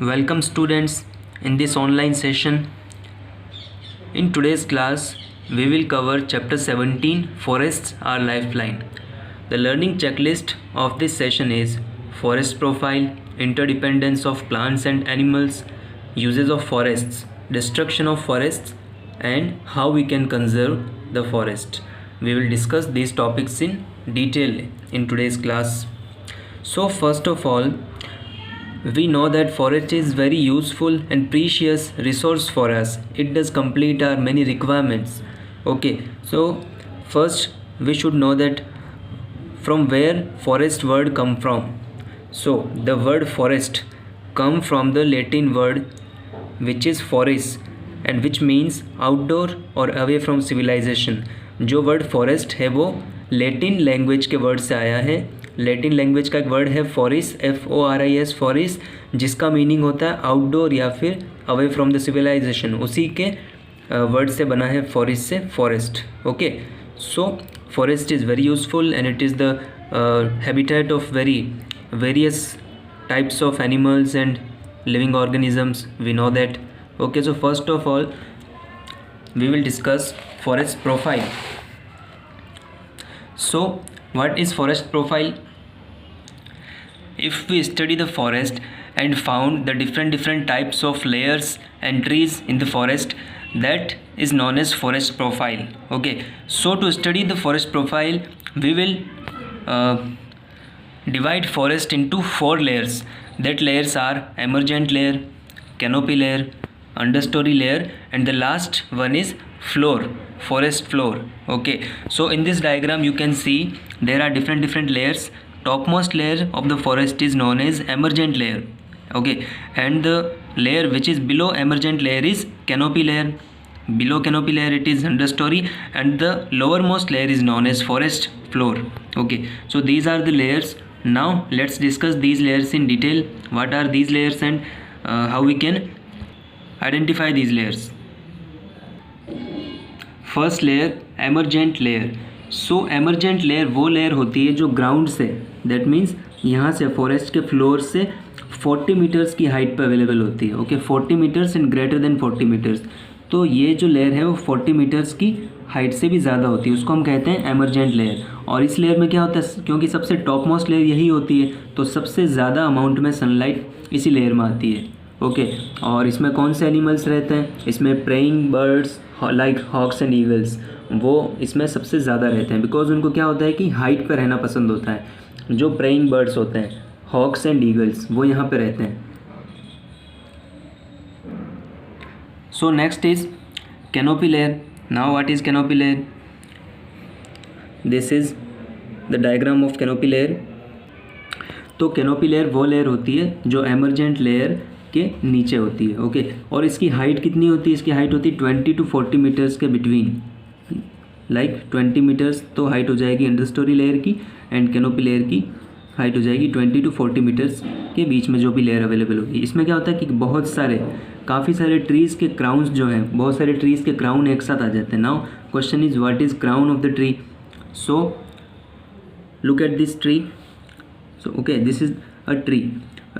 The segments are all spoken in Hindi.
Welcome students in this online session. In today's class, we will cover chapter 17 Forests are Lifeline. The learning checklist of this session is forest profile, interdependence of plants and animals, uses of forests, destruction of forests, and how we can conserve the forest. We will discuss these topics in detail in today's class. So first of all, we know that forest is very useful and precious resource for us. It does complete our many requirements. Okay, so first we should know that from where forest word come from. So the word forest come from the Latin word which is foris and which means outdoor or away from civilization. जो वर्ड फॉरेस्ट है वो लेटिन लैंग्वेज के वर्ड से आया है. लेटिन लैंग्वेज का एक वर्ड है फॉरिस, FORIS, फॉरिस, जिसका मीनिंग होता है आउटडोर या फिर अवे फ्रॉम द सिविलाइजेशन. उसी के वर्ड से बना है फॉरिस से forest. Okay, so forest is very useful and it is the habitat of various types of animals and living organisms. We know that. Okay, so first of all we will discuss forest profile. So what is forest profile? If we study the forest and found the different types of layers and trees in the forest, that is known as forest profile. Okay, so to study the forest profile we will divide forest into 4 layers. That layers are emergent layer, canopy layer, understory layer, and the last one is floor, forest floor. Okay, so in this diagram you can see there are different layers. Topmost layer of the forest is known as emergent layer. Okay, and the layer which is below emergent layer is canopy layer. Below canopy layer it is understory, and the lowermost layer is known as forest floor. Okay, so these are the layers. Now let's discuss these layers in detail. What are these layers and how we can identify these layers. First layer emergent layer. So emergent layer वो लेयर होती है जो ग्राउंड से, दैट मीन्स यहाँ से फॉरेस्ट के फ्लोर से 40 मीटर्स की हाइट पर अवेलेबल होती है. Okay, 40 metres and greater than 40 metres. तो ये जो लेयर है वो 40 मीटर्स की हाइट से भी ज़्यादा होती है, उसको हम कहते हैं एमरजेंट लेयर. और इस लेयर में क्या होता है, क्योंकि सबसे टॉप मोस्ट लेयर यही होती है तो सबसे ज़्यादा अमाउंट में सनलाइट इसी लेयर में आती है. ओके, और इसमें कौन से एनिमल्स रहते हैं, इसमें preying birds like hawks and eagles, वो इसमें सबसे ज़्यादा रहते हैं. बिकॉज उनको क्या होता है कि हाइट पर रहना पसंद होता है. जो प्रेइंग बर्ड्स होते हैं, हॉक्स एंड ईगल्स, वो यहाँ पे रहते हैं. So next is canopy layer. Now what is canopy layer? This is the diagram of canopy layer. तो कैनोपी लेयर वो लेयर होती है जो एमरजेंट लेयर के नीचे होती है. ओके, और इसकी हाइट कितनी होती है? इसकी हाइट होती है 20 to 40 मीटर्स के बिटवीन. लाइक 20 मीटर्स तो हाइट हो जाएगी अंडरस्टोरी लेयर की, एंड कैनोपी लेयर की हाइट हो जाएगी 20 to 40 मीटर्स के बीच में जो भी लेयर अवेलेबल होगी. इसमें क्या होता है कि काफ़ी सारे ट्रीज़ के क्राउन्स जो हैं, बहुत सारे ट्रीज़ के क्राउन एक साथ आ जाते हैं. Now question is what is crown of the tree? So look at this tree. So okay, this is a tree.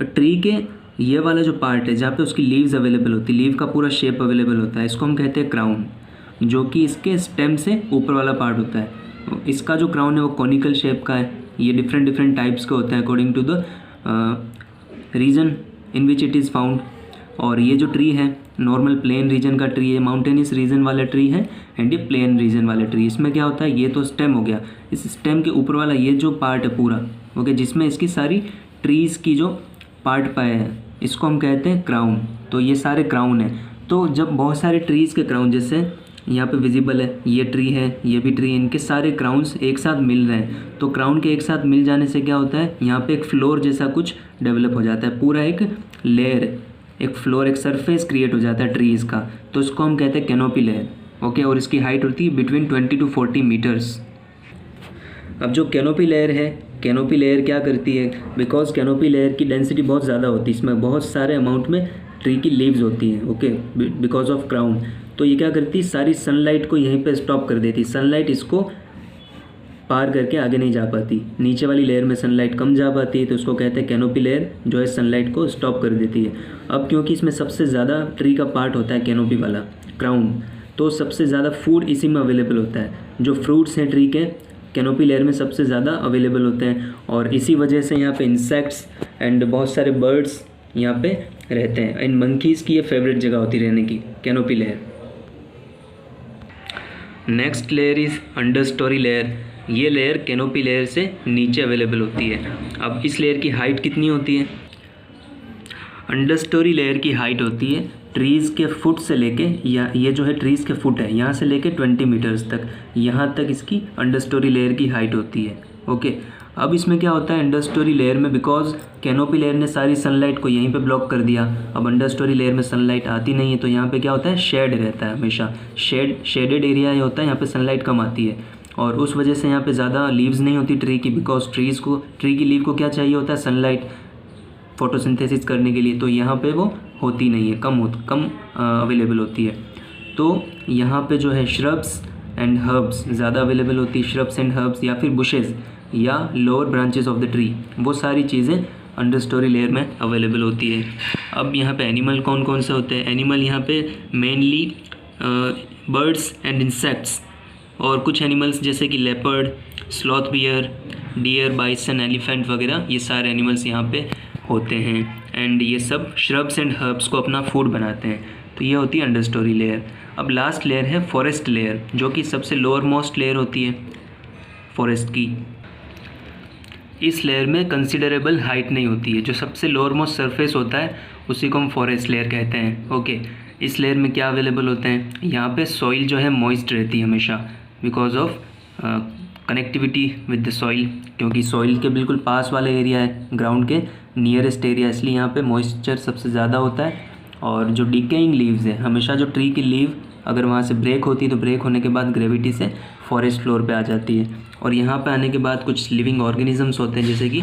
Tree के ये वाला जो पार्ट है जहाँ पे उसकी लीव्स अवेलेबल होती है, लीव का पूरा शेप अवेलेबल होता है, इसको हम कहते हैं क्राउन, जो कि इसके स्टेम से ऊपर वाला पार्ट होता है. इसका जो क्राउन है वो कॉनिकल शेप का है. ये डिफरेंट टाइप्स के होते हैं according to the region in which it is found. और ये जो ट्री है नॉर्मल प्लेन रीजन का ट्री है, माउंटेनियस रीजन वाला ट्री है, एंड ये प्लेन रीजन वाला ट्री. इसमें क्या होता है, ये तो स्टेम हो गया, इस स्टेम के ऊपर वाला ये जो पार्ट है पूरा, ओके, जिसमें इसकी सारी ट्रीज़ की जो पार्ट पाए हैं, इसको हम कहते हैं क्राउन. तो ये सारे क्राउन हैं. तो जब बहुत सारे ट्रीज़ के क्राउन, जैसे यहाँ पे विजिबल है, ये ट्री है, ये भी ट्री, इनके सारे क्राउन्स एक साथ मिल रहे हैं, तो क्राउन के एक साथ मिल जाने से क्या होता है, यहाँ पे एक फ्लोर जैसा कुछ डेवलप हो जाता है. पूरा एक लेयर, एक फ्लोर, एक सरफेस क्रिएट हो जाता है ट्रीज़ का, तो इसको हम कहते हैं कैनोपी लेयर. ओके, और इसकी हाइट होती है बिटवीन 20 to 40 मीटर्स. अब जो कैनोपी लेयर है, कैनोपी लेयर क्या करती है, बिकॉज कैनोपी लेयर की डेंसिटी बहुत ज़्यादा होती है, इसमें बहुत सारे अमाउंट में ट्री की लीव्स होती हैं. Okay, because of crown. तो ये क्या करती है, सारी सनलाइट को यहीं पे स्टॉप कर देती है. सनलाइट इसको पार करके आगे नहीं जा पाती। नीचे वाली लेयर में सनलाइट कम जा पाती है तो उसको कहते हैं कैनोपी लेयर, जो है सनलाइट को स्टॉप कर देती है। अब क्योंकि इसमें सबसे ज़्यादा ट्री का पार्ट होता है कैनोपी वाला क्राउन, तो सबसे ज़्यादा फूड इसी में अवेलेबल होता है। जो फ्रूट्स हैं ट्री के कैनोपी लेयर में सबसे ज़्यादा अवेलेबल होते हैं, और इसी वजह से यहाँ पे इंसेक्ट्स एंड बहुत सारे बर्ड्स यहाँ पे रहते हैं। एंड मंकीज़ की ये फेवरेट जगह होती रहने की, canopy layer. Next layer is under story layer. ये लेयर कैनोपी लेयर से नीचे अवेलेबल होती है। अब इस लेयर की हाइट कितनी होती है? अंडर स्टोरी लेयर की हाइट होती है ट्रीज़ के फुट से लेके, या ये जो है ट्रीज़ के फुट है, यहाँ से लेके 20 मीटर्स तक, यहाँ तक इसकी अंडर स्टोरी लेयर की हाइट होती है। ओके, अब इसमें क्या होता है अंडर स्टोरी लेयर में, बिकॉज कैनोपी लेयर ने सारी सनलाइट को यहीं पे ब्लॉक कर दिया। अब अंडर स्टोरी लेयर में सनलाइट आती नहीं है, तो यहाँ पे क्या होता है शेड रहता है, हमेशा शेडेड एरिया ही होता है, यहाँ पे सनलाइट कम आती है, और उस वजह से यहाँ पे ज़्यादा लीव्स नहीं होती ट्री की, बिकॉज ट्री की लीव को क्या चाहिए होता है सनलाइट फोटोसिंथेसिस करने के लिए, तो यहाँ पे वो होती नहीं है, कम अवेलेबल होती है। तो यहाँ पे जो है श्रब्स एंड हर्ब्स ज़्यादा अवेलेबल होती है, श्रब्स एंड हर्ब्स या फिर बुशेज़ या lower branches of the tree, वो सारी चीज़ें अंडर स्टोरी लेयर में अवेलेबल होती है। अब यहाँ पे एनिमल कौन कौन से होते हैं? एनिमल यहाँ पे मेनली बर्ड्स एंड इंसेक्ट्स, और कुछ एनिमल्स जैसे कि leopard, sloth bear, deer, bison, elephant वगैरह, ये सारे एनिमल्स यहाँ पे होते हैं। एंड ये सब श्रब्स एंड हर्ब्स को अपना फूड बनाते हैं। तो ये होती है अंडर स्टोरी लेयर। अब लास्ट लेयर है फॉरेस्ट लेयर, जो कि सबसे लोअर मोस्ट लेयर होती है फॉरेस्ट की। इस लेयर में कंसिडरेबल हाइट नहीं होती है, जो सबसे लोअर मोस्ट सरफेस होता है उसी को हम फॉरेस्ट लेयर कहते हैं। ओके, इस लेयर में क्या अवेलेबल होते हैं? यहाँ पे सॉइल जो है मॉइस्ट रहती है हमेशा, because of connectivity with the soil, क्योंकि सॉइल के बिल्कुल पास वाला एरिया है, ग्राउंड के नियरेस्ट एरिया, इसलिए यहाँ पे मॉइस्चर सबसे ज़्यादा होता है। और जो डिकेइंग लीव्स है, हमेशा जो ट्री की लीव अगर वहाँ से ब्रेक होती है तो ब्रेक होने के बाद ग्रेविटी से फॉरेस्ट फ्लोर पे आ जाती है, और यहाँ पे आने के बाद कुछ लिविंग ऑर्गेनिजम्स होते हैं, जैसे कि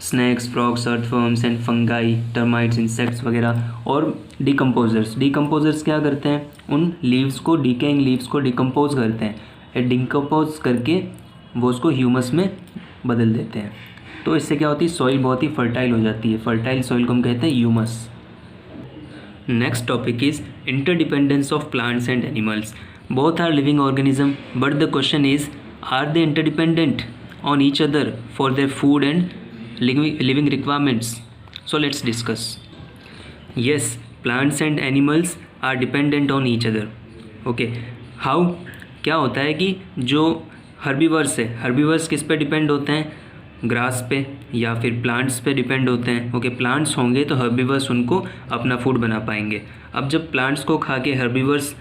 snacks, frogs, earthworms and fungi, termites, insects वगैरह, और डिकम्पोजर्स क्या करते हैं? उन लीव्स को, डिकेइंग लीव्स को डिकम्पोज करते हैं, डिकम्पोज करके वो उसको ह्यूमस में बदल देते हैं। तो इससे क्या होती है? सॉइल बहुत ही फर्टाइल हो जाती है। फर्टाइल सॉइल को हम कहते हैं humus. Next topic is interdependence of plants and animals. Both are living organism, but the question is, are they interdependent on each other for their food and living requirements? So let's discuss. Yes, plants and animals are dependent on each other. Okay, how? क्या होता है कि जो हर्बीवर्स है, हर्बीवर्स किस पे डिपेंड होते हैं? ग्रास पे या फिर प्लांट्स पे डिपेंड होते हैं। ओके, प्लांट्स होंगे तो हर्बीवर्स उनको अपना फूड बना पाएंगे। अब जब प्लांट्स को खा के हर्बीवर्स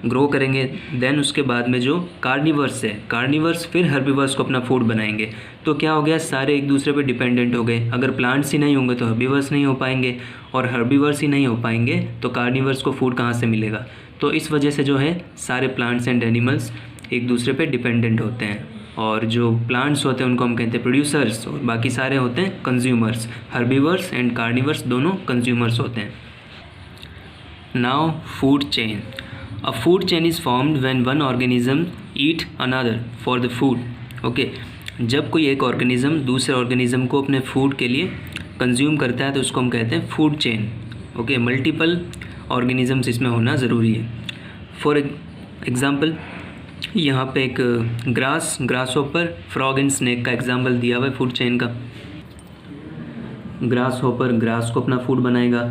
ग्रो करेंगे, देन उसके बाद में जो कार्निवर्स है, कार्निवर्स फिर हर्बीवर्स को अपना फूड बनाएंगे। तो क्या हो गया? सारे एक दूसरे पे डिपेंडेंट हो गए। अगर प्लांट्स ही नहीं होंगे तो हर्बीवर्स नहीं हो पाएंगे, और हर्बीवर्स ही नहीं हो पाएंगे तो कार्निवर्स को फूड कहाँ से मिलेगा? तो इस वजह से जो है सारे प्लांट्स एंड एनिमल्स एक दूसरे पे डिपेंडेंट होते हैं, और जो प्लांट्स होते हैं उनको हम कहते हैं प्रोड्यूसर्स, और बाकी सारे होते हैं कंज्यूमर्स। हर्बीवर्स एंड कार्निवर्स दोनों कंज्यूमर्स होते हैं। Now food chain. A food chain is formed when one organism eat another for the food. Okay, जब कोई एक ऑर्गेनिज्म दूसरे ऑर्गेनिज्म को अपने फूड के लिए कंज्यूम करता है तो उसको हम कहते हैं food chain. Okay, multiple organisms इसमें होना ज़रूरी है। फॉर एग्ज़ाम्पल यहाँ पे एक grass hopper, frog and snake का एग्जाम्पल दिया हुआ है फूड चेन का। ग्रास होपर ग्रास को अपना फूड बनाएगा,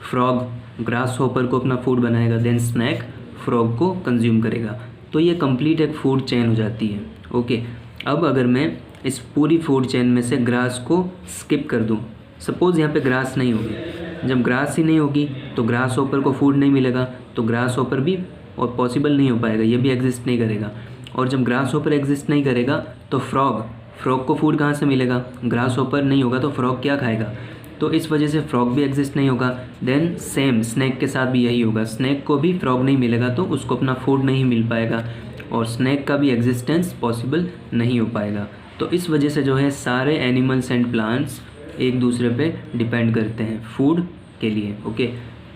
फ्रॉग ग्रास होपर को अपना फूड बनाएगा, देन स्नैक फ्रॉग को कंज्यूम करेगा। तो ये कंप्लीट एक फूड चेन हो जाती है। ओके, अब अगर मैं इस पूरी फूड चेन में से ग्रास को स्किप कर दूं, सपोज़ यहाँ पे ग्रास नहीं होगी, जब ग्रास ही नहीं होगी तो ग्रास होपर को फूड नहीं मिलेगा, तो ग्रास होपर भी और पॉसिबल नहीं हो पाएगा, ये भी एग्जिस्ट नहीं करेगा। और जब ग्रास होपर एग्जिस्ट नहीं करेगा तो फ्रॉग को फूड कहाँ से मिलेगा? ग्रास होपर नहीं होगा तो फ्रॉग क्या खाएगा? तो इस वजह से फ्रॉग भी एग्जिस्ट नहीं होगा। देन सेम स्नैक के साथ भी यही होगा, स्नैक को भी फ्रॉग नहीं मिलेगा तो उसको अपना फूड नहीं मिल पाएगा, और स्नैक का भी एग्जिस्टेंस पॉसिबल नहीं हो पाएगा। तो इस वजह से जो है सारे एनिमल्स एंड प्लांट्स एक दूसरे पे डिपेंड करते हैं फूड के लिए। ओके,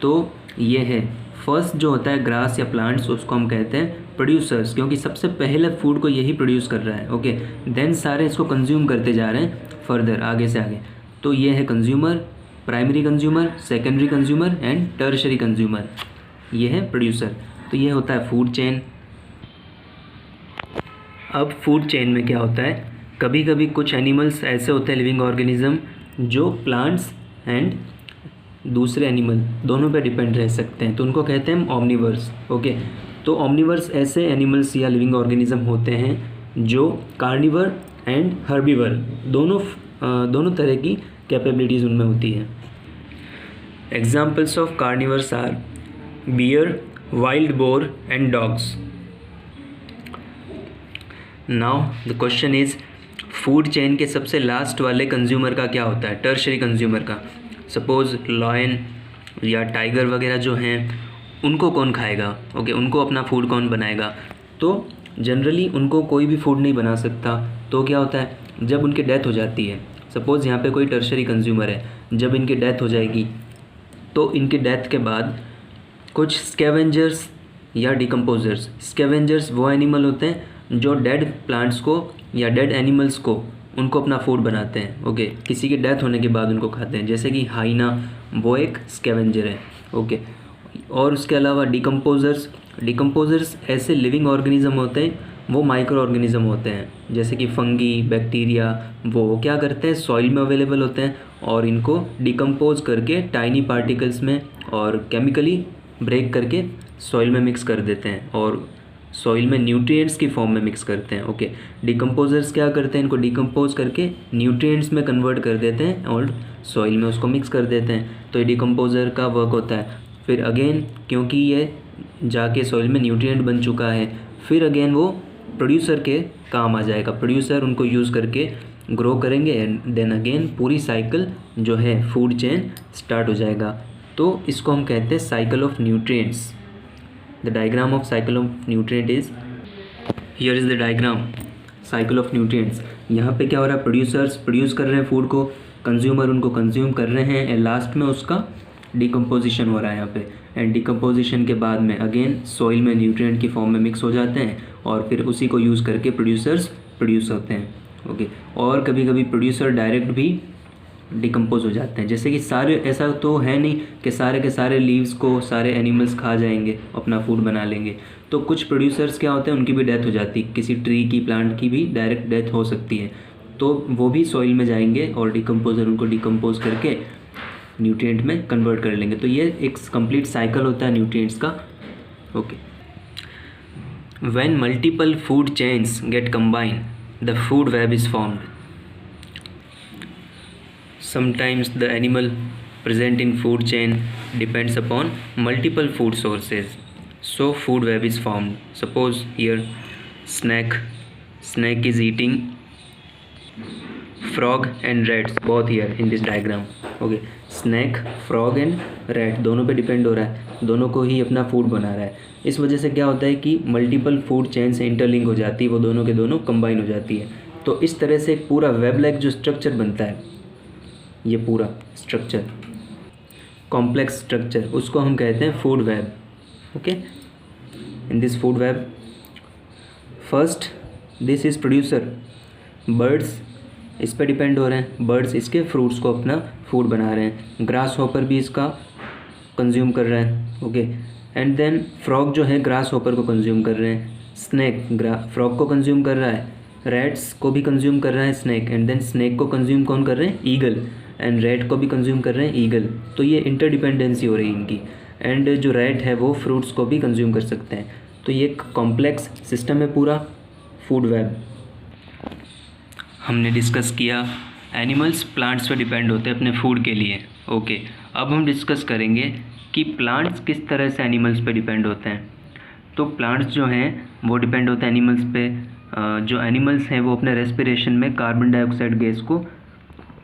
तो ये है फर्स्ट जो होता है ग्रास या प्लांट्स, उसको हम कहते हैं प्रोड्यूसर्स, क्योंकि सबसे पहले फूड को यही प्रोड्यूस कर रहा है। ओके, देन सारे इसको कंज्यूम करते जा रहे हैं फर्दर, आगे से आगे। तो ये है consumer, primary consumer, secondary consumer and tertiary consumer, ये है प्रोड्यूसर। तो ये होता है फूड चेन। अब फूड चेन में क्या होता है, कभी कभी कुछ एनिमल्स ऐसे होते हैं लिविंग ऑर्गेनिज्म जो प्लांट्स एंड दूसरे एनिमल दोनों पे डिपेंड रह सकते हैं, तो उनको कहते हैं ऑमनिवर्स। ओके, तो ऑमनिवर्स ऐसे एनिमल्स या लिविंग ऑर्गेनिज्म होते हैं जो कार्निवर एंड हर्बीवर दोनों तरह की कैपेबिलिटीज़ उनमें होती है। Examples of carnivores are bear, wild boar and dogs. Now the question is, food chain के सबसे लास्ट वाले कंज्यूमर का क्या होता है, टर्शरी कंज्यूमर का। सपोज़ लॉयन या टाइगर वगैरह जो हैं उनको कौन खाएगा, ओके, उनको अपना फूड कौन बनाएगा। तो जनरली उनको कोई भी फूड नहीं बना सकता। तो क्या होता है, जब उनकी डेथ हो जाती है, सपोज़ यहाँ पे कोई टर्शरी कंज्यूमर है, जब इनकी डेथ हो जाएगी तो इनकी डेथ के बाद कुछ स्कैवेंजर्स या डिकम्पोजर्स, स्कैवेंजर्स वो एनिमल होते हैं जो डेड प्लांट्स को या डेड एनिमल्स को उनको अपना फूड बनाते हैं। ओके, किसी की डेथ होने के बाद उनको खाते हैं, जैसे कि हाइना, वो एक स्कैवेंजर है। ओके, और उसके अलावा डिकम्पोजर्स ऐसे लिविंग ऑर्गेनिज्म होते हैं, वो माइक्रो ऑर्गेनिज्म होते हैं, जैसे कि फंगी, बैक्टीरिया, वो क्या करते हैं, सॉइल में अवेलेबल होते हैं और इनको डिकम्पोज करके टाइनी पार्टिकल्स में और केमिकली ब्रेक करके सॉइल में मिक्स कर देते हैं और सॉइल में न्यूट्रिएंट्स की फॉर्म में मिक्स करते हैं। ओके, डिकम्पोजर्स क्या करते हैं, इनको डिकम्पोज करके न्यूट्रिएंट्स में कन्वर्ट कर देते हैं और सॉइल में उसको मिक्स कर देते हैं। तो ये डिकम्पोजर का वर्क होता है। फिर अगेन, क्योंकि ये जाके सॉइल में न्यूट्रिएंट बन चुका है, फिर अगेन वो प्रोड्यूसर के काम आ जाएगा। प्रोड्यूसर उनको यूज़ करके ग्रो करेंगे एंड देन अगेन पूरी साइकिल जो है फूड चेन स्टार्ट हो जाएगा। तो इसको हम कहते हैं cycle of nutrients. The diagram of cycle of nutrient is, here is the diagram, cycle of nutrients। यहाँ पे क्या हो रहा है, प्रोड्यूसर्स प्रोड्यूस कर रहे हैं फूड को, कंज्यूमर उनको कंज्यूम कर रहे हैं एंड लास्ट में उसका डिकम्पोजिशन हो रहा है यहाँ पे। एंड डिकम्पोजिशन के बाद में अगेन सॉइल में न्यूट्रिएंट की फॉर्म में मिक्स हो जाते हैं और फिर उसी को यूज़ करके प्रोड्यूसर्स प्रोड्यूस होते हैं। ओके, और कभी कभी प्रोड्यूसर डायरेक्ट भी डिकम्पोज हो जाते हैं, जैसे कि सारे, ऐसा तो है नहीं कि सारे के सारे लीव्स को सारे एनिमल्स खा जाएंगे, अपना फूड बना लेंगे। तो कुछ प्रोड्यूसर्स क्या होते हैं, उनकी भी डेथ हो जाती है, किसी ट्री की, प्लांट की भी डायरेक्ट डेथ हो सकती है, तो वो भी सॉइल में जाएंगे और डिकम्पोजर उनको डिकम्पोज करके न्यूट्रिएंट में कन्वर्ट कर लेंगे। तो ये एक कंप्लीट साइकिल होता है न्यूट्रिएंट्स का। Okay, when multiple food chains get combine the food web is formed. Sometimes the animal present in food chain depends upon multiple food sources, so food web is formed. Suppose here snake is eating frog and rats, both here in this diagram. Okay, snake, frog and rat दोनों पे डिपेंड हो रहा है, दोनों को ही अपना फूड बना रहा है। इस वजह से क्या होता है कि मल्टीपल फूड चेन से इंटरलिंक हो जाती है, वो दोनों के दोनों कंबाइन हो जाती है। तो इस तरह से एक पूरा वेब लाइक जो स्ट्रक्चर बनता है, ये पूरा स्ट्रक्चर, कॉम्प्लेक्स स्ट्रक्चर, उसको हम कहते हैं food web. Okay, in this food web first this is producer, birds इस पर डिपेंड हो रहे हैं, बर्ड्स इसके फ्रूट्स को अपना फूड बना रहे हैं, ग्रास हॉपर भी इसका कंज्यूम कर रहे हैं। ओके, एंड देन फ्रॉग जो है ग्रास हॉपर को कंज्यूम कर रहे हैं, स्नैक फ्रॉग को कंज्यूम कर रहा है, रैट्स को भी कंज्यूम कर रहा है स्नैक, एंड देन स्नैक को कंज्यूम कौन कर रहे हैं, ईगल, एंड रैट को भी कंज्यूम कर रहे हैं ईगल। तो ये इंटरडिपेंडेंसी हो रही है इनकी। एंड जो रैट है वो फ्रूट्स को भी कंज्यूम कर सकते हैं। तो ये एक कॉम्प्लेक्स सिस्टम है पूरा फूड वेब। हमने डिस्कस किया एनिमल्स प्लांट्स पे डिपेंड होते हैं अपने फूड के लिए। ओके, अब हम डिस्कस करेंगे कि प्लांट्स किस तरह से एनिमल्स पे डिपेंड होते हैं। तो प्लांट्स जो हैं वो डिपेंड होते हैं एनिमल्स पे। जो एनिमल्स हैं वो अपने रेस्पिरेशन में कार्बन डाइऑक्साइड गैस को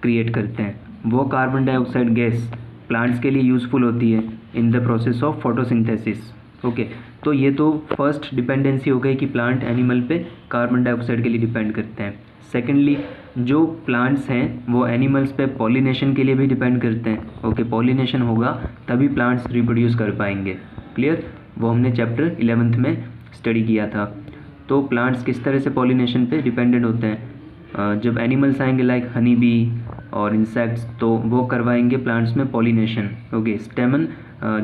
क्रिएट करते हैं। वो कार्बन डाइऑक्साइड गैस प्लांट्स के लिए यूज़फुल होती है in the process of photosynthesis. Okay, तो ये तो फर्स्ट डिपेंडेंसी हो गई कि प्लांट एनिमल पे कार्बन डाइऑक्साइड के लिए डिपेंड करते हैं। सेकेंडली, जो प्लांट्स हैं वो एनिमल्स पे पॉलिनेशन के लिए भी डिपेंड करते हैं। ओके, पॉलिनेशन होगा तभी प्लांट्स रिप्रोड्यूस कर पाएंगे। क्लियर, वो हमने चैप्टर 11th में स्टडी किया था। तो प्लांट्स किस तरह से पॉलिनेशन पे डिपेंडेंट होते हैं, जब एनिमल्स आएंगे लाइक हनी बी और इंसेक्ट्स, तो वो करवाएंगे प्लांट्स में पॉलिनेशन। ओके, स्टेमन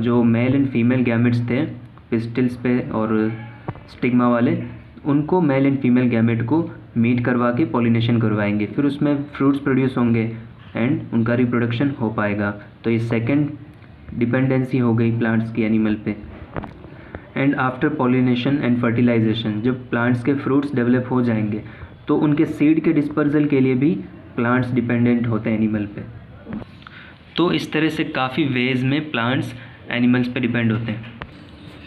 जो मेल एंड फीमेल गैमेट्स थे पिस्टिल्स पे और स्टिग्मा वाले, उनको मेल एंड फीमेल गैमेट को मीट करवा के पॉलिनेशन करवाएंगे, फिर उसमें फ्रूट्स प्रोड्यूस होंगे एंड उनका रिप्रोडक्शन हो पाएगा। तो ये सेकंड डिपेंडेंसी हो गई प्लांट्स की एनिमल पे। And after pollination and fertilisation, जब प्लांट्स के फ्रूट्स डेवलप हो जाएंगे तो उनके सीड के डिस्पर्सल के लिए भी प्लांट्स डिपेंडेंट होते हैं एनिमल पे। तो इस तरह से काफ़ी वेज में प्लांट्स एनिमल्स पे डिपेंड होते हैं।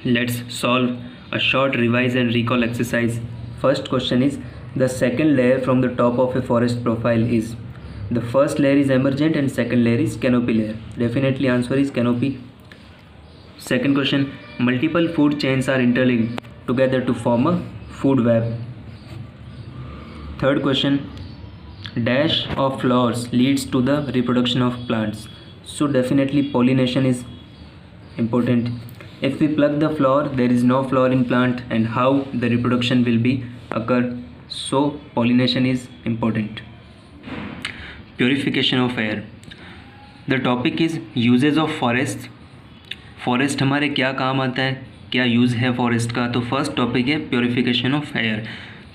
Let's solve a short revise and recall exercise. First question is the second layer from the top of a forest profile is, the first layer is emergent and second layer is canopy layer. Definitely answer is canopy. Second question, multiple food chains are interlinked together to form a food web. Third question, dash of flowers leads to the reproduction of plants. So definitely pollination is important. If we pluck the flower, there is no flower in plant, and how the reproduction will be occur. So pollination is important. Purification of air. The topic is uses of forests. Forest हमारे क्या काम आता है, क्या यूज़ है फॉरेस्ट का। तो फर्स्ट टॉपिक है प्योरीफिकेशन ऑफ एयर।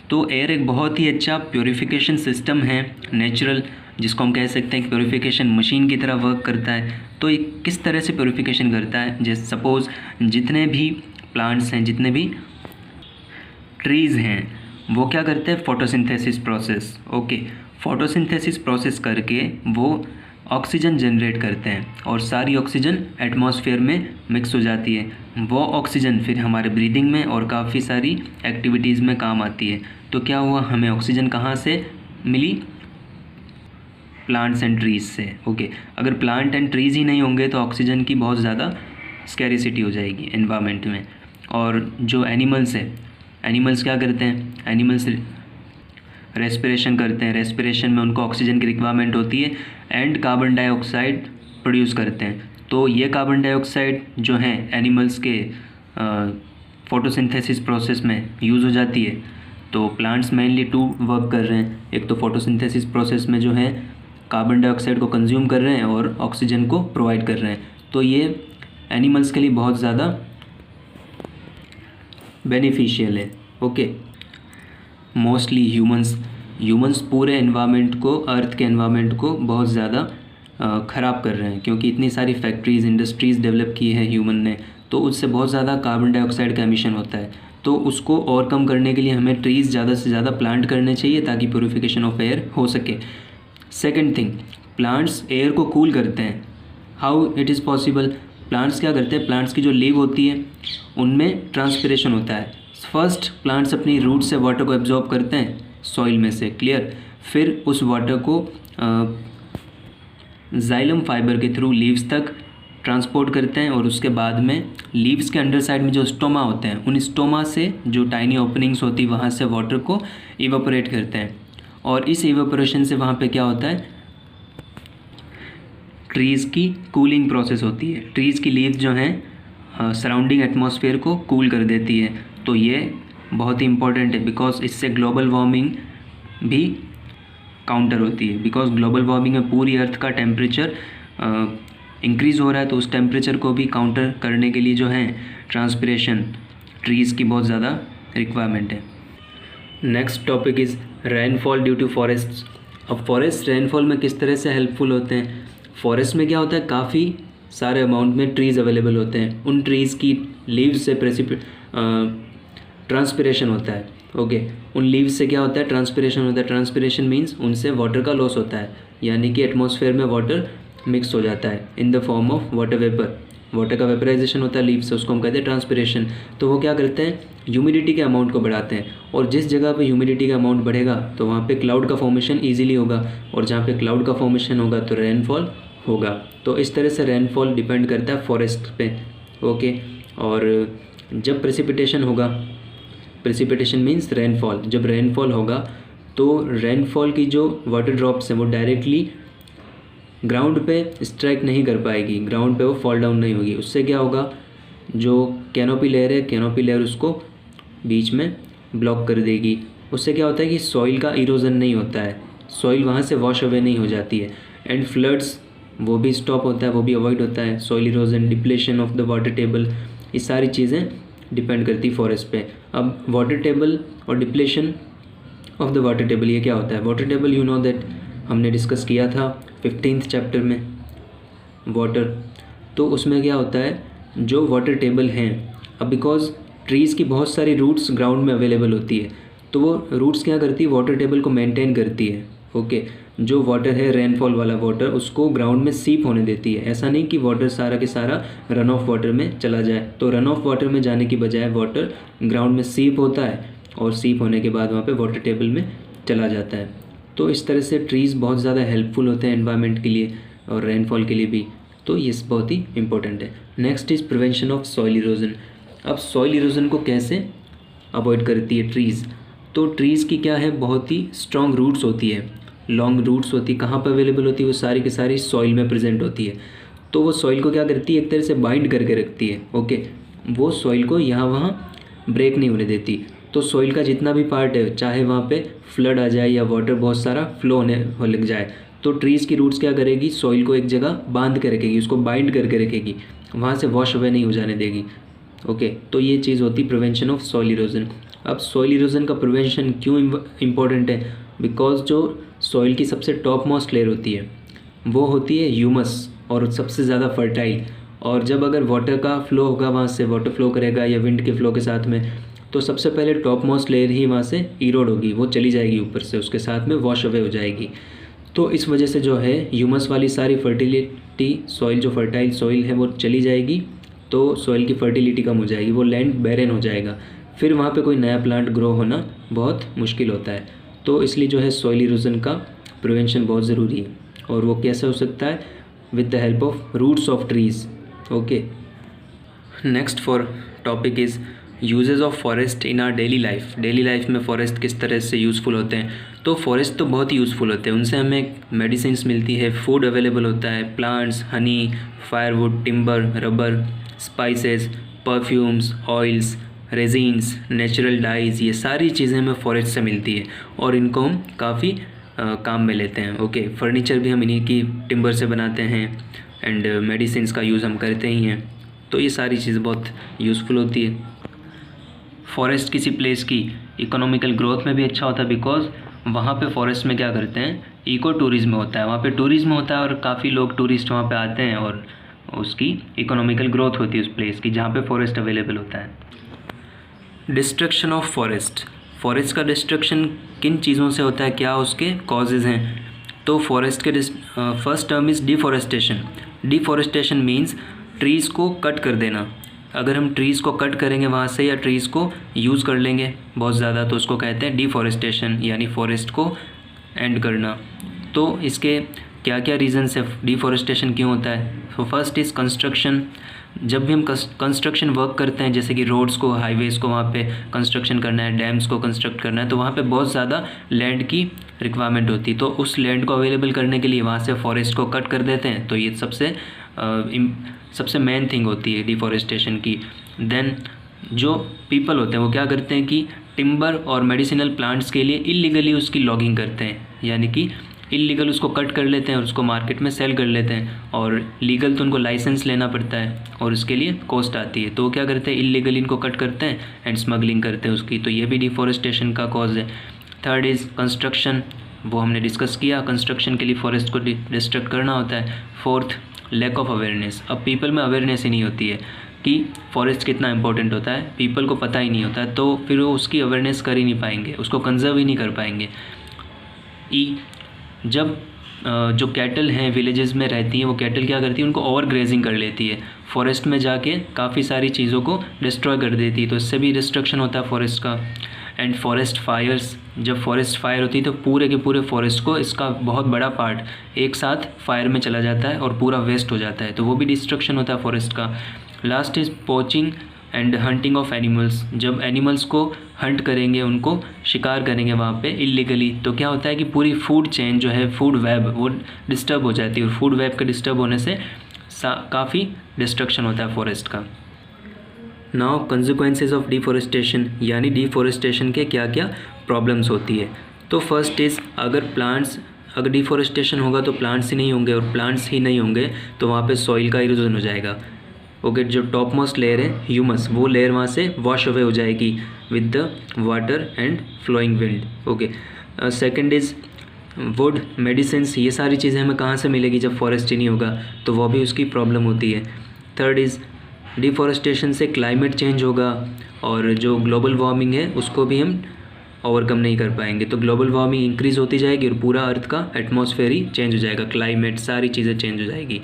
तो एयर एक बहुत ही अच्छा प्योरीफिकेशन सिस्टम है नेचुरल, जिसको हम कह सकते हैं कि प्योरीफिकेशन मशीन की तरह वर्क करता है। तो ये किस तरह से प्योरीफिकेशन करता है, जैसे सपोज़ जितने भी प्लांट्स हैं, जितने भी ट्रीज़ हैं, वो क्या करते हैं, photosynthesis process. Okay, photosynthesis process करके वो ऑक्सीजन जनरेट करते हैं और सारी ऑक्सीजन एटमॉस्फेयर में मिक्स हो जाती है। वो ऑक्सीजन फिर हमारे ब्रीदिंग में और काफ़ी सारी एक्टिविटीज़ में काम आती है। तो क्या हुआ, हमें ऑक्सीजन कहाँ से मिली, प्लांट्स एंड ट्रीज़ से। ओके, अगर प्लांट एंड ट्रीज़ ही नहीं होंगे तो ऑक्सीजन की बहुत ज़्यादा स्कैरिसिटी हो जाएगी एनवायरनमेंट में। और जो एनिमल्स है, एनिमल्स क्या करते हैं, एनिमल्स रेस्पिरेशन करते हैं। रेस्पिरेशन में उनको ऑक्सीजन की रिक्वायरमेंट होती है एंड कार्बन डाइऑक्साइड प्रोड्यूस करते हैं। तो ये कार्बन डाइऑक्साइड जो है एनिमल्स के फोटोसिंथेसिस प्रोसेस में यूज़ हो जाती है। तो प्लांट्स मेनली टू वर्क कर रहे हैं, एक तो फोटोसिंथेसिस प्रोसेस में जो है कार्बन डाइऑक्साइड को कंज्यूम कर रहे हैं और ऑक्सीजन को प्रोवाइड कर रहे हैं। तो ये एनिमल्स के लिए बहुत ज़्यादा बेनिफिशियल है। ओके, मोस्टली ह्यूमंस पूरे एनवायरनमेंट को, अर्थ के एनवायरनमेंट को बहुत ज़्यादा ख़राब कर रहे हैं, क्योंकि इतनी सारी फैक्ट्रीज़, इंडस्ट्रीज़ डेवलप की है ह्यूमन ने, तो उससे बहुत ज़्यादा कार्बन डाइऑक्साइड का एमिशन होता है। तो उसको ओवरकम करने के लिए हमें ट्रीज़ ज़्यादा से ज़्यादा प्लांट करने चाहिए ताकि प्योरीफिकेशन ऑफ एयर हो सके। सेकेंड थिंग, प्लांट्स एयर को कूल करते हैं। How it is possible, plants क्या करते हैं, प्लांट्स की जो लीव होती है उनमें ट्रांसपिरेशन होता है। फर्स्ट प्लांट्स अपनी रूट से वाटर को एब्जॉर्ब करते हैं सॉइल में से, क्लियर, फिर उस वाटर को जाइलम फाइबर के थ्रू लीव्स तक ट्रांसपोर्ट करते हैं और उसके बाद में लीव्स के अंडर साइड में जो स्टोमा होते हैं, उन स्टोमा से जो टाइनी ओपनिंग्स होती है वहाँ से वाटर को इवेपोरेट करते हैं। और इस इवेपोरेशन से वहाँ पे क्या होता है, ट्रीज़ की कूलिंग प्रोसेस होती है। ट्रीज़ की लीव्स जो हैं सराउंडिंग एटमॉस्फेयर को कूल कर देती है। तो ये बहुत ही इंपॉर्टेंट है, बिकॉज इससे ग्लोबल वार्मिंग भी काउंटर होती है। बिकॉज ग्लोबल वार्मिंग में पूरी अर्थ का टेम्परेचर इंक्रीज़ हो रहा है, तो उस टेम्परेचर को भी काउंटर करने के लिए जो है ट्रांसपिरेशन, ट्रीज़ की बहुत ज़्यादा रिक्वायरमेंट है। Next topic is rainfall due to forests. अब फॉरेस्ट रेनफॉल में किस तरह से हेल्पफुल होते हैं। फॉरेस्ट में क्या होता है, काफ़ी सारे अमाउंट में ट्रीज़ अवेलेबल होते हैं। उन ट्रीज़ की लीव्स से ट्रांसपिरेशन होता है। ओके, उन लीव्स से क्या होता है, ट्रांसपिरेशन होता है। ट्रांसपिरेशन मीन्स उनसे वाटर का लॉस होता है, यानी कि एटमॉस्फेयर में वाटर मिक्स हो जाता है in the form of water vapour. Water का वेपराइजेशन होता है लीव से, उसको हम कहते हैं ट्रांसपिरेशन। तो वो क्या करते हैं, ह्यूमिडिटी के अमाउंट को बढ़ाते हैं, और जिस जगह पे ह्यूमिडिटी का अमाउंट बढ़ेगा तो वहाँ पे क्लाउड का फॉर्मेशन ईजिली होगा, और जहाँ पे क्लाउड का फॉर्मेशन होगा तो रेनफॉल होगा। तो इस तरह से रेनफॉल डिपेंड करता है फॉरेस्ट पे। ओके, और जब प्रेसिपिटेशन होगा, प्रेसिपिटेशन मीन्स रेनफॉल, जब रेनफॉल होगा तो रेनफॉल की जो वाटर ड्रॉप्स हैं वो डायरेक्टली ग्राउंड पे स्ट्राइक नहीं कर पाएगी, ग्राउंड पे वो फॉल डाउन नहीं होगी। उससे क्या होगा, जो कैनोपी लेयर है, कैनोपी लेयर उसको बीच में ब्लॉक कर देगी। उससे क्या होता है कि सॉइल का इरोजन नहीं होता है, सॉइल वहाँ से वॉश अवे नहीं हो जाती है, एंड फ्लड्स वो भी स्टॉप होता है, वो भी अवॉइड होता है। Soil erosion, depletion of the water table, ये सारी चीज़ें डिपेंड करती फॉरेस्ट पे। अब वाटर टेबल और depletion of the water table, ये क्या होता है? Water table you know that हमने डिस्कस किया था 15th चैप्टर में वाटर। तो उसमें क्या होता है, जो वाटर टेबल हैं, अब बिकॉज ट्रीज़ की बहुत सारी रूट्स ग्राउंड में अवेलेबल होती है, तो वो रूट्स क्या करती है, वाटर टेबल को मेंटेन करती है। ओके, जो वाटर है रेनफॉल वाला वाटर, उसको ग्राउंड में सीप होने देती है। ऐसा नहीं कि वाटर सारा के सारा रन ऑफ वाटर में चला जाए, तो रन ऑफ वाटर में जाने की बजाय वाटर ग्राउंड में सीप होता है, और सीप होने के बाद वहाँ पे वाटर टेबल में चला जाता है। तो इस तरह से ट्रीज़ बहुत ज़्यादा हेल्पफुल होते हैं एनवायरनमेंट के लिए और रेनफॉल के लिए भी, तो ये बहुत ही इंपॉर्टेंट है। Next is prevention of soil erosion. अब सॉइल इरोजन को कैसे अवॉइड करती है ट्रीज़? तो ट्रीज़ की क्या है, बहुत ही स्ट्रॉन्ग रूट्स होती है, लॉन्ग रूट्स होती है। कहाँ पर अवेलेबल होती है? वो सारी की सारी सॉइल में प्रेजेंट होती है। तो वो सॉइल को क्या करती है, एक तरह से बाइंड करके रखती है। ओके, वो सॉइल को यहाँ वहाँ ब्रेक नहीं होने देती। तो सॉइल का जितना भी पार्ट है, चाहे वहाँ पे फ्लड आ जाए या वाटर बहुत सारा फ्लो होने लग जाए, तो ट्रीज़ की रूट्स क्या करेगी, सॉइल को एक जगह बांध के रखेगी, उसको बाइंड करके रखेगी, वहाँ से वॉश अवे नहीं हो जाने देगी। ओके, तो ये चीज़ होती है प्रिवेंशन ऑफ सॉइल इरोजन। अब सॉइल इरोजन का प्रिवेंशन क्यों इम्पोर्टेंट है? बिकॉज जो सॉइल की सबसे टॉप मोस्ट लेयर होती है वो होती है ह्यूमस, और सबसे ज़्यादा फर्टाइल। और जब अगर वाटर का फ्लो होगा, वहाँ से वाटर फ्लो करेगा या विंड के फ्लो के साथ में, तो सबसे पहले टॉप मोस्ट लेयर ही वहाँ से इरोड होगी, वो चली जाएगी ऊपर से, उसके साथ में वॉश अवे हो जाएगी। तो इस वजह से जो है ह्यूमस वाली सारी फर्टिलिटी सॉइल, जो फर्टाइल सॉइल है वो चली जाएगी, तो सॉइल की फर्टिलिटी कम हो जाएगी, वो लैंड बैरन हो जाएगा, फिर वहाँ पे कोई नया प्लांट ग्रो होना बहुत मुश्किल होता है। तो इसलिए जो है सॉइल इरोजन का प्रिवेंशन बहुत ज़रूरी है। और वो कैसे हो सकता है? With the help of roots of trees. Okay, next for topic is uses of forest in our daily life. Daily life में फॉरेस्ट किस तरह से यूज़फुल होते हैं? तो फॉरेस्ट तो बहुत ही यूज़फुल होते हैं, उनसे हमें मेडिसिन्स मिलती है, फूड अवेलेबल होता है, plants, honey, firewood, timber, rubber, spices, perfumes, oils, resins, natural dyes, ये सारी चीज़ें हमें फॉरेस्ट से मिलती है और इनको हम काफ़ी काम में लेते हैं। ओके, फर्नीचर भी हम इन्हीं की टिम्बर से बनाते हैं, एंड मेडिसिन्स का यूज़ हम करते ही हैं। तो ये सारी चीज़ बहुत यूज़फुल होती है। फॉरेस्ट किसी प्लेस की इकोनॉमिकल ग्रोथ में भी अच्छा होता है, बिकॉज वहाँ पे फॉरेस्ट में क्या करते हैं, इको टूरिज़्म होता है, वहाँ पे टूरिज़्म होता है और काफ़ी लोग टूरिस्ट वहाँ पे आते हैं, और उसकी इकोनॉमिकल ग्रोथ होती है उस प्लेस की जहाँ पे फॉरेस्ट अवेलेबल होता है। Destruction of forest. फॉरेस्ट का डिस्ट्रक्शन किन चीज़ों से होता है, क्या उसके कॉजेज़ हैं? तो फॉरेस्ट के first term is deforestation. Deforestation means trees को कट कर देना। अगर हम ट्रीज़ को कट करेंगे वहाँ से, या ट्रीज़ को यूज़ कर लेंगे बहुत ज़्यादा, तो उसको कहते हैं डिफॉरेस्टेशन, यानी फॉरेस्ट को एंड करना। तो इसके क्या क्या रीज़न्स है, डिफॉरेस्टेशन क्यों होता है? तो फर्स्ट इज़ कंस्ट्रक्शन। जब भी हम कंस्ट्रक्शन वर्क करते हैं, जैसे कि रोड्स को, हाईवेज़ को वहाँ पे कंस्ट्रक्शन करना है, डैम्स को कंस्ट्रक्ट करना है, तो वहाँ पे बहुत ज़्यादा लैंड की रिक्वायरमेंट होती है। तो उस लैंड को अवेलेबल करने के लिए वहाँ से फॉरेस्ट को कट कर देते हैं। तो ये सबसे मेन थिंग होती है डिफॉरेस्टेशन की। देन जो पीपल होते हैं वो क्या करते हैं कि टिम्बर और मेडिसिनल प्लांट्स के लिए इलीगली उसकी लॉगिंग करते हैं, यानी कि इलीगल उसको कट कर लेते हैं और उसको मार्केट में सेल कर लेते हैं। और लीगल तो उनको लाइसेंस लेना पड़ता है और उसके लिए कॉस्ट आती है, तो वो क्या करते हैं, इलीगली इनको कट करते हैं एंड स्मगलिंग करते हैं उसकी। तो ये भी डिफॉरेस्टेशन का कॉज है। थर्ड इज़ कंस्ट्रक्शन, वो हमने डिस्कस किया, कंस्ट्रक्शन के लिए फॉरेस्ट को डिस्ट्रक्ट करना होता है। Fourth, lack of awareness. अब पीपल में अवेयरनेस ही नहीं होती है कि फॉरेस्ट कितना इंपॉर्टेंट होता है, पीपल को पता ही नहीं होता है, तो फिर वो उसकी अवेयरनेस कर ही नहीं पाएंगे, उसको कंजर्व ही नहीं कर पाएंगे। जब जो कैटल हैं विलेजेस में रहती हैं, वो कैटल क्या करती है, उनको ओवर ग्रेजिंग कर लेती है, फॉरेस्ट में जाके काफ़ी सारी चीज़ों को डिस्ट्रॉय कर देती है, तो इससे भी डिस्ट्रक्शन होता है फॉरेस्ट का। एंड फॉरेस्ट फायर्स, जब फॉरेस्ट फायर होती है तो पूरे के पूरे फॉरेस्ट को, इसका बहुत बड़ा पार्ट एक साथ फायर में चला जाता है और पूरा वेस्ट हो जाता है, तो वो भी डिस्ट्रक्शन होता है फॉरेस्ट का। Last is poaching and hunting of animals, जब एनिमल्स को हंट करेंगे, उनको शिकार करेंगे वहाँ पे इलीगली, तो क्या होता है कि पूरी फूड चेन जो है, फूड वेब, वो डिस्टर्ब हो जाती है और फूड वेब के डिस्टर्ब होने से काफ़ी डिस्ट्रक्शन होता है फॉरेस्ट का। नाउ कंसिक्वेंसेस ऑफ डिफॉरेस्टेशन, यानी डिफॉरेस्टेशन के क्या क्या प्रॉब्लम्स होती है। तो फर्स्ट इज़, अगर डिफॉरेस्टेशन होगा तो प्लांट्स ही नहीं होंगे, और प्लांट्स ही नहीं होंगे तो वहाँ पे सॉइल का इरोजन हो जाएगा। ओके, जो टॉप मोस्ट लेयर है ह्यूमस, वो लेयर वहाँ से वॉश अवे हो जाएगी with the water and flowing wind. Okay, second is wood, medicines, ये सारी चीज़ें हमें कहाँ से मिलेगी जब फॉरेस्ट ही नहीं होगा, तो वो भी उसकी प्रॉब्लम होती है। थर्ड इज़, डिफॉरेस्टेशन से क्लाइमेट चेंज होगा, और जो ग्लोबल वार्मिंग है उसको भी हम ओवरकम नहीं कर पाएंगे, तो ग्लोबल वार्मिंग इंक्रीज़ होती जाएगी और पूरा अर्थ का एटमॉस्फेयर ही चेंज हो जाएगा, क्लाइमेट, सारी चीज़ें चेंज हो जाएगी।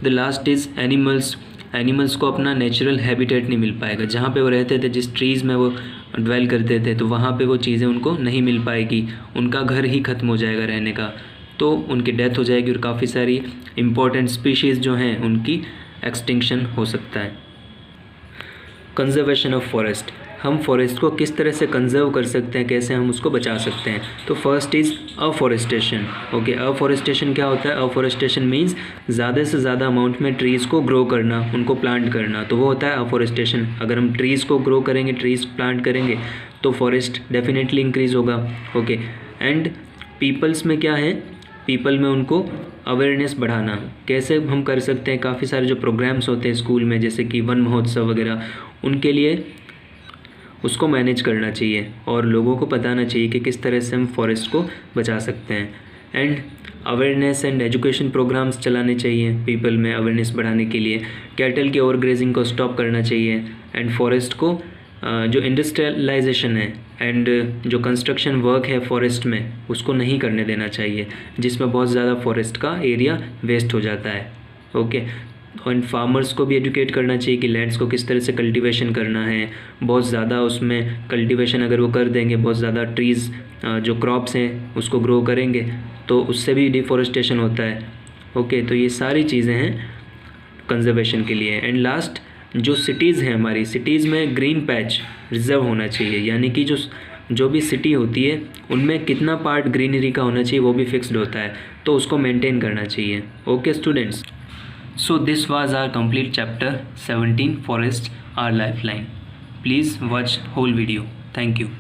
द लास्ट इज़ एनिमल्स को अपना नेचुरल हैबिटेट नहीं मिल पाएगा, जहाँ पे वो रहते थे, जिस ट्रीज़ में वो ड्वेल करते थे, तो वहाँ पे वो चीज़ें उनको नहीं मिल पाएगी, उनका घर ही ख़त्म हो जाएगा रहने का, तो उनकी डेथ हो जाएगी और काफ़ी सारी इंपॉर्टेंट स्पीशीज़ जो हैं उनकी एक्सटिंक्शन हो सकता है। कंजर्वेशन ऑफ फॉरेस्ट, हम फॉरेस्ट को किस तरह से कंजर्व कर सकते हैं, कैसे हम उसको बचा सकते हैं। तो first is afforestation. Okay, afforestation क्या होता है? अफॉरेस्टेशन मीन्स ज़्यादा से ज़्यादा अमाउंट में ट्रीज़ को ग्रो करना, उनको प्लांट करना, तो वो होता है अफॉरेस्टेशन। अगर हम ट्रीज़ को ग्रो करेंगे, ट्रीज़ प्लांट करेंगे, तो फॉरेस्ट डेफिनेटली इंक्रीज़ होगा। ओके, एंड पीपल्स में क्या है, पीपल में उनको अवेयरनेस बढ़ाना, कैसे हम कर सकते हैं, काफ़ी सारे जो प्रोग्राम्स होते हैं स्कूल में, जैसे कि वन महोत्सव वगैरह, उनके लिए उसको मैनेज करना चाहिए और लोगों को बताना चाहिए कि किस तरह से हम फॉरेस्ट को बचा सकते हैं। And awareness and education programmes चलाने चाहिए पीपल में अवेयरनेस बढ़ाने के लिए। कैटल की ओवरग्रेजिंग को स्टॉप करना चाहिए, एंड फॉरेस्ट को जो इंडस्ट्रियलाइजेशन है एंड जो कंस्ट्रक्शन वर्क है फॉरेस्ट में, उसको नहीं करने देना चाहिए, जिसमें बहुत ज़्यादा फॉरेस्ट का एरिया वेस्ट हो जाता है। ओके, एंड फार्मर्स को भी एजुकेट करना चाहिए कि लैंड्स को किस तरह से कल्टीवेशन करना है। बहुत ज़्यादा उसमें कल्टीवेशन अगर वो कर देंगे, बहुत ज़्यादा ट्रीज़ जो क्रॉप्स हैं उसको ग्रो करेंगे, तो उससे भी डिफॉरेस्टेशन होता है। ओके, तो ये सारी चीज़ें हैं कंजर्वेशन के लिए। एंड लास्ट, जो सिटीज़ हैं हमारी, सिटीज़ में ग्रीन पैच रिजर्व होना चाहिए, यानी कि जो भी सिटी होती है उनमें कितना पार्ट ग्रीनरी का होना चाहिए वो भी फिक्स्ड होता है, तो उसको मेंटेन करना चाहिए। Okay students, so this was our complete chapter 17, forest our lifeline. Please watch whole video. Thank you.